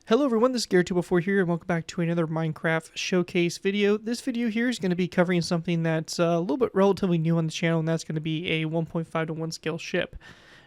Hello everyone, this is Garrett204 here, and welcome back to another Minecraft showcase video. This video here is going to be covering something that's a little bit relatively new on the channel, and that's going to be a 1.5 to 1 scale ship.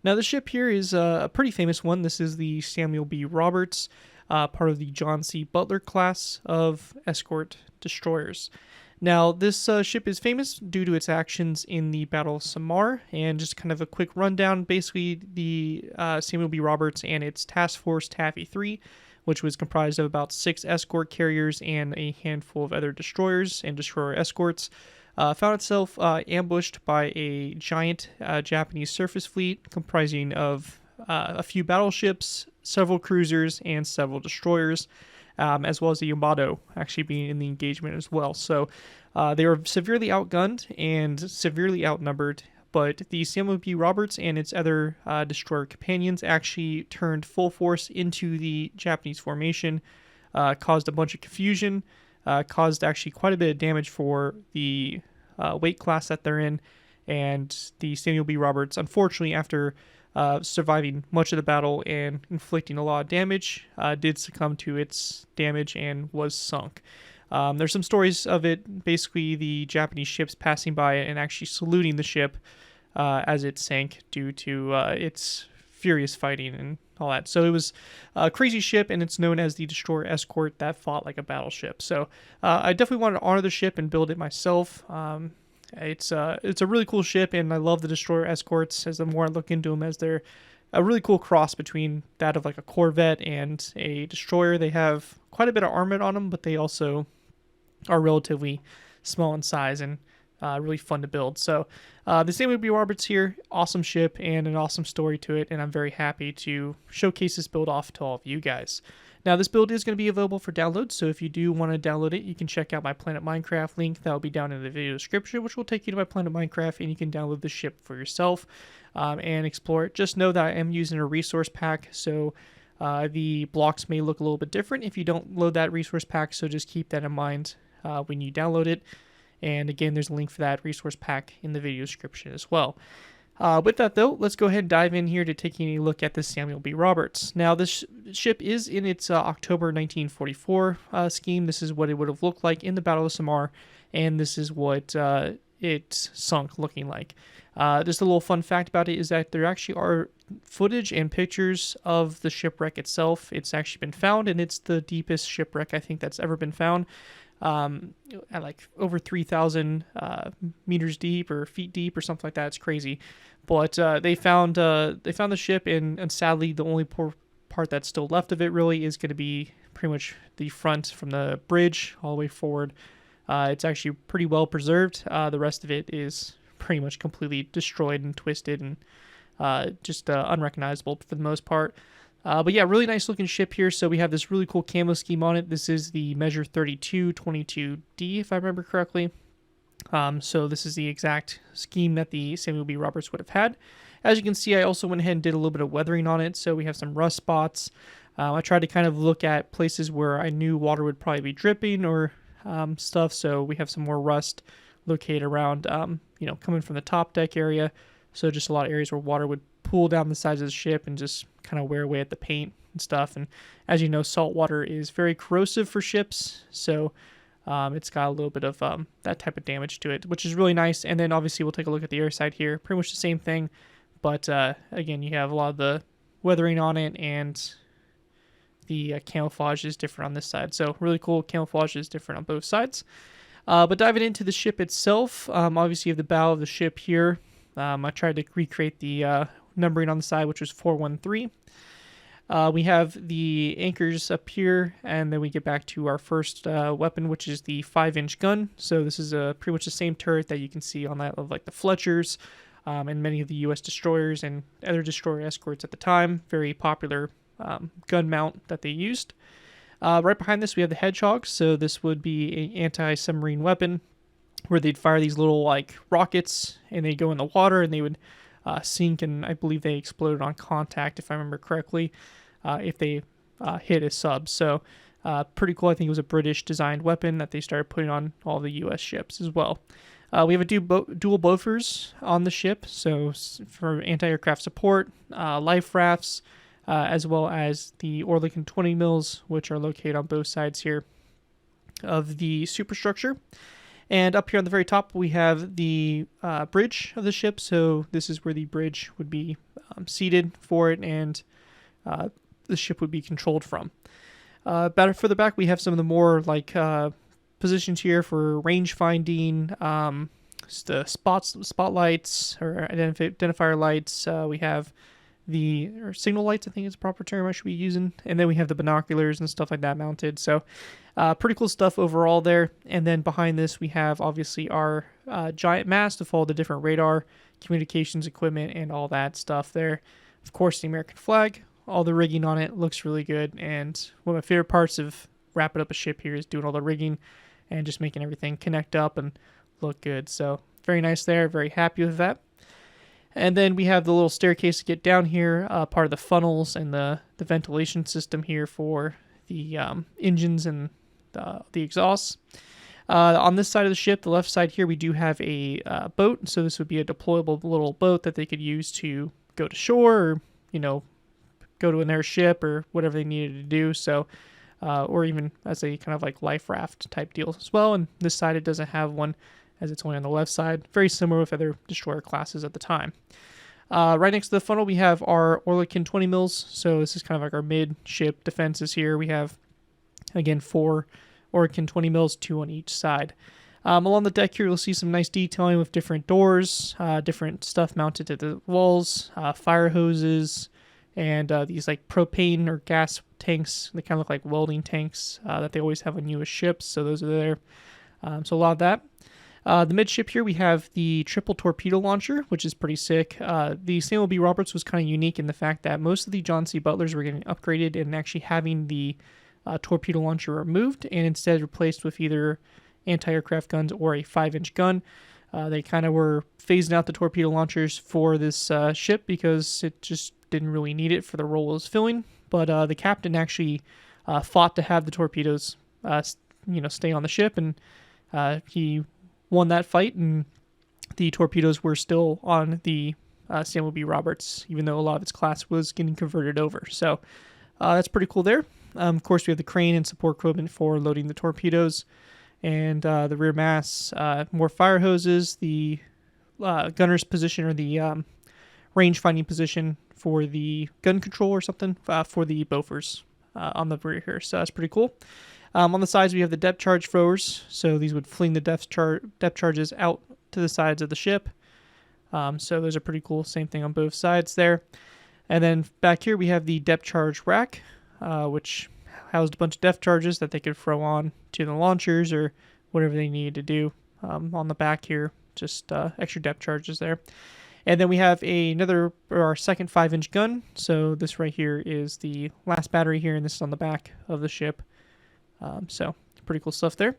Now, the ship here is a pretty famous one. This is the Samuel B. Roberts, part of the John C. Butler class of escort destroyers. Now, this ship is famous due to its actions in the Battle of Samar, and just kind of a quick rundown. Basically, the Samuel B. Roberts and its task force Taffy 3, which was comprised of about 6 escort carriers and a handful of other destroyers and destroyer escorts, found itself ambushed by a giant Japanese surface fleet comprising of a few battleships, several cruisers, and several destroyers, as well as the Yamato actually being in the engagement as well. So they were severely outgunned and severely outnumbered, but the Samuel B. Roberts and its other destroyer companions actually turned full force into the Japanese formation, caused a bunch of confusion, caused actually quite a bit of damage for the weight class that they're in, and the Samuel B. Roberts, unfortunately, after surviving much of the battle and inflicting a lot of damage, did succumb to its damage and was sunk. There's some stories of it, basically the Japanese ships passing by and actually saluting the ship as it sank due to its furious fighting and all that. So it was a crazy ship, and it's known as the destroyer escort that fought like a battleship. So I definitely wanted to honor the ship and build it myself. It's a really cool ship, and I love the destroyer escorts. As the more I look into them, as they're a really cool cross between that of like a Corvette and a destroyer. They have quite a bit of armament on them, but they also are relatively small in size and really fun to build. So the Samuel B. Roberts here, awesome ship and an awesome story to it, and I'm very happy to showcase this build off to all of you guys. Now, this build is going to be available for download, so if you do want to download it, you can check out my Planet Minecraft link. That will be down in the video description, which will take you to my Planet Minecraft, and you can download the ship for yourself and explore it. Just know that I am using a resource pack, so the blocks may look a little bit different if you don't load that resource pack, so just keep that in mind when you download it. And again, there's a link for that resource pack in the video description as well. With that, though, let's go ahead and dive in here to taking a look at the Samuel B. Roberts. Now, this ship is in its October 1944 scheme. This is what it would have looked like in the Battle of Samar, and this is what it sunk looking like. Just a little fun fact about it is that there actually are footage and pictures of the shipwreck itself. It's actually been found, and it's the deepest shipwreck I think that's ever been found. At like over 3,000 meters deep or feet deep or something like that. It's crazy, but they found the ship, and sadly the only part that's still left of it really is going to be pretty much the front from the bridge all the way forward. It's actually pretty well preserved. The rest of it is pretty much completely destroyed and twisted and just unrecognizable for the most part. But yeah, really nice looking ship here. So we have this really cool camo scheme on it. This is the Measure 3222D, if I remember correctly. So this is the exact scheme that the Samuel B. Roberts would have had. As you can see, I also went ahead and did a little bit of weathering on it. So we have some rust spots. I tried to kind of look at places where I knew water would probably be dripping or stuff. So we have some more rust located around, coming from the top deck area. So just a lot of areas where water would pool down the sides of the ship and just kind of wear away at the paint and stuff. And as you know, salt water is very corrosive for ships, so it's got a little bit of that type of damage to it, which is really nice. And then obviously we'll take a look at the air side here. Pretty much the same thing, but again, you have a lot of the weathering on it, and the camouflage is different on this side. So really cool. Camouflage is different on both sides. But diving into the ship itself, obviously you have the bow of the ship here. I tried to recreate the numbering on the side, which was 413. We have the anchors up here, and then we get back to our first weapon, which is the 5-inch gun. So this is pretty much the same turret that you can see on that of like the Fletchers and many of the U.S. destroyers and other destroyer escorts at the time. Very popular gun mount that they used. Right behind this, we have the Hedgehogs. So this would be an anti-submarine weapon where they'd fire these little like rockets, and they'd go in the water, and they would sink, and I believe they exploded on contact, if I remember correctly, if they hit a sub. So pretty cool. I think it was a British designed weapon that they started putting on all the U.S. ships as well. We have a dual Bofors on the ship, so for anti-aircraft support, life rafts, as well as the Oerlikon 20 mils, which are located on both sides here of the superstructure. And up here on the very top, we have the bridge of the ship. So this is where the bridge would be seated for it, and the ship would be controlled from. Better further back, we have some of the more like positions here for range finding, the spotlights or identifier lights. We have the signal lights, I think is the proper term I should be using, and then we have the binoculars and stuff like that mounted. So pretty cool stuff overall there. And then behind this we have obviously our giant mast with all the different radar, communications equipment, and all that stuff there. Of course, the American flag, all the rigging on it looks really good, and one of my favorite parts of wrapping up a ship here is doing all the rigging and just making everything connect up and look good. So very nice there, very happy with that. And then we have the little staircase to get down here, part of the funnels and the ventilation system here for the engines and the exhausts. On this side of the ship, the left side here, we do have a boat. So this would be a deployable little boat that they could use to go to shore, or, you know, go to an airship or whatever they needed to do. So, or even as a kind of like life raft type deal as well. And this side, it doesn't have one, as it's only on the left side. Very similar with other destroyer classes at the time. Right next to the funnel, we have our Oerlikon 20 mils. So this is kind of like our mid-ship defenses here. We have, again, 4 Oerlikon 20 mils, 2 on each side. Along the deck here, you'll see some nice detailing with different doors, different stuff mounted to the walls, fire hoses, and these like propane or gas tanks. They kind of look like welding tanks that they always have on U.S. ships. So those are there. So a lot of that. The midship here, we have the triple torpedo launcher, which is pretty sick. The Samuel B. Roberts was kind of unique in the fact that most of the John C. Butlers were getting upgraded and actually having the torpedo launcher removed and instead replaced with either anti-aircraft guns or a 5-inch gun. They kind of were phasing out the torpedo launchers for this ship because it just didn't really need it for the role it was filling. But the captain actually fought to have the torpedoes stay on the ship, and he won that fight, and the torpedoes were still on the Samuel B. Roberts, even though a lot of its class was getting converted over. So that's pretty cool there. Of course, we have the crane and support equipment for loading the torpedoes, and the rear masts, more fire hoses, the gunner's position, or the range finding position for the gun control or something for the Bofors on the rear here. So that's pretty cool. On the sides, we have the depth charge throwers. So these would fling the depth charges out to the sides of the ship. So those are pretty cool. Same thing on both sides there. And then back here, we have the depth charge rack, which housed a bunch of depth charges that they could throw on to the launchers or whatever they needed to do. On the back here, just extra depth charges there. And then we have our second 5-inch gun. So this right here is the last battery here, and this is on the back of the ship. So pretty cool stuff there.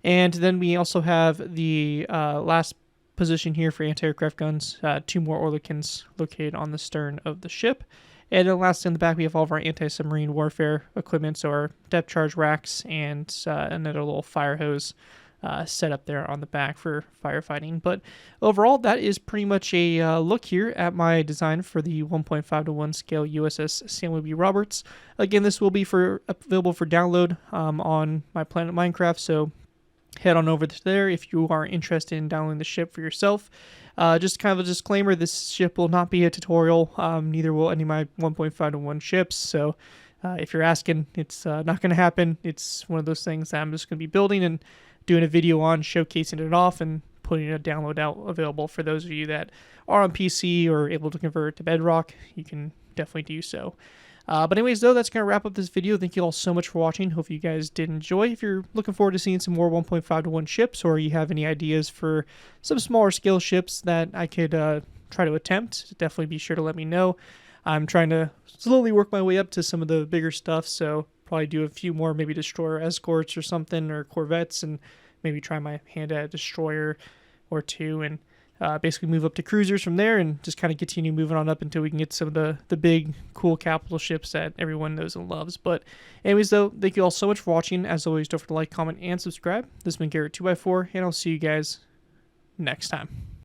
And then we also have the last position here for anti-aircraft guns, 2 more Oerlikons located on the stern of the ship. And then last in the back, we have all of our anti-submarine warfare equipment, so our depth charge racks and another little fire hose set up there on the back for firefighting. But overall, that is pretty much a look here at my design for the 1.5 to 1 scale USS Samuel B. Roberts. Again, this will be available for download on my Planet Minecraft, so head on over to there if you are interested in downloading the ship for yourself. Just kind of a disclaimer, this ship will not be a tutorial, neither will any of my 1.5 to 1 ships, so if you're asking, it's not going to happen. It's one of those things that I'm just going to be building and doing a video on, showcasing it off, and putting a download out available for those of you that are on PC or able to convert it to Bedrock. You can definitely do so. But anyways, though, that's going to wrap up this video. Thank you all so much for watching. Hope you guys did enjoy. If you're looking forward to seeing some more 1.5 to 1 ships, or you have any ideas for some smaller scale ships that I could try to attempt, definitely be sure to let me know. I'm trying to slowly work my way up to some of the bigger stuff, so probably do a few more, maybe destroyer escorts or something, or corvettes, and maybe try my hand at a destroyer or 2, and basically move up to cruisers from there, and just kind of continue moving on up until we can get some of the big, cool capital ships that everyone knows and loves. But anyways, though, thank you all so much for watching. As always, don't forget to like, comment, and subscribe. This has been Garrett 2x4, and I'll see you guys next time.